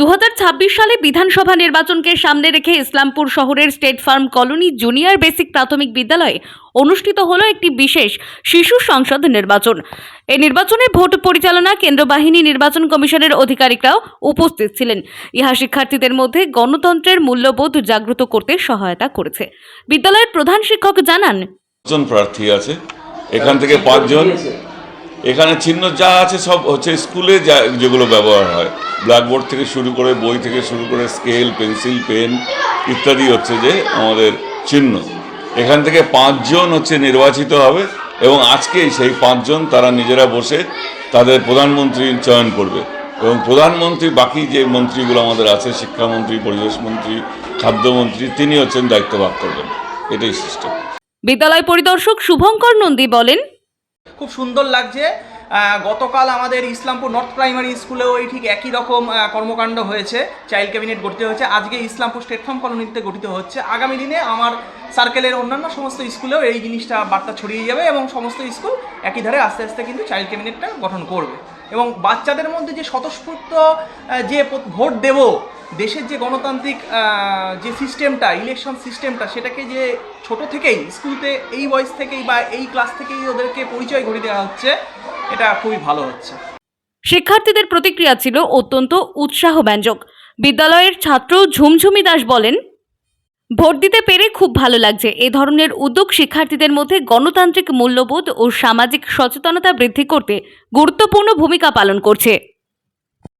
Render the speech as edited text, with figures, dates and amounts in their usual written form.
2026 সালে বিধানসভা নির্বাচনকে সামনে রেখে ইসলামপুর শহরের state farm colony junior basic প্রাথমিক বিদ্যালয়ে অনুষ্ঠিত হলো একটি বিশেষ শিশু সংসদ নির্বাচন। এই নির্বাচনে ভোট পরিচালনা কেন্দ্র বাহিনী নির্বাচন কমিশনের আধিকারিকরাও উপস্থিত ছিলেন। ইহা শিক্ষার্থীদের মধ্যে গণতন্ত্রের মূল্যবোধ জাগ্রত করতে সহায়তা করেছে। বিদ্যালয়ের প্রধান শিক্ষক জানান, প্রার্থী আছে, এখান থেকে 5 জন। এখানে চিহ্ন যা আছে সব হচ্ছে স্কুলে যেগুলো ব্যবহার হয়, ব্ল্যাকবোর্ড থেকে শুরু করে, বই থেকে শুরু করে, স্কেল, পেন্সিল, পেন ইত্যাদি হচ্ছে যে আমাদের চিহ্ন। এখান থেকে 5 জন হচ্ছে নির্বাচিত হবে এবং আজকেই সেই 5 জন তারা নিজেরা বসে তাদের প্রধানমন্ত্রী চয়ন করবে এবং প্রধানমন্ত্রী বাকি যে মন্ত্রীগুলো আমাদের আছে, শিক্ষামন্ত্রী, পরিবেশ মন্ত্রী, খাদ্যমন্ত্রী, তিনি হচ্ছেন দায়িত্ব ভাগ করবেন। এটাই সিস্টেম। বিদ্যালয় পরিদর্শক শুভঙ্কর নন্দী বলেন, খুব সুন্দর লাগছে। গতকাল আমাদের ইসলামপুর নর্থ প্রাইমারি স্কুলেও এই ঠিক একই রকম কর্মকাণ্ড হয়েছে, চাইল্ড ক্যাবিনেট গঠিত হয়েছে। আজকে ইসলামপুর স্টেট ফার্ম কলোনিতে গঠিত হচ্ছে। আগামী দিনে আমার সার্কেলের অন্যান্য সমস্ত স্কুলেও এই জিনিসটা বার্তা ছড়িয়ে যাবে এবং সমস্ত স্কুল একই ধারে আস্তে আস্তে কিন্তু চাইল্ড ক্যাবিনেটটা গঠন করবে এবং বাচ্চাদের মধ্যে যে স্বতঃস্ফূর্ত যে ভোট দেব, দেশের যে গণতান্ত্রিক যে সিস্টেমটা, ইলেকশন সিস্টেমটা, সেটাকে যে ছোট থেকেই স্কুলতে এই বয়স থেকেই বা এই ক্লাস থেকেই ওদেরকে পরিচয় ঘটিয়ে দেওয়া হচ্ছে, এটা খুবই ভালো হচ্ছে। শিক্ষার্থীদের প্রতিক্রিয়া ছিল অত্যন্ত উৎসাহব্যঞ্জক। বিদ্যালয়ের ছাত্র ঝুমঝুমি দাস বলেন, ভোট দিতে পেরে খুব ভালো লাগছে। এ ধরনের উদ্যোগ শিক্ষার্থীদের মধ্যে গণতান্ত্রিক মূল্যবোধ ও সামাজিক সচেতনতা বৃদ্ধি করতে গুরুত্বপূর্ণ ভূমিকা পালন করছে।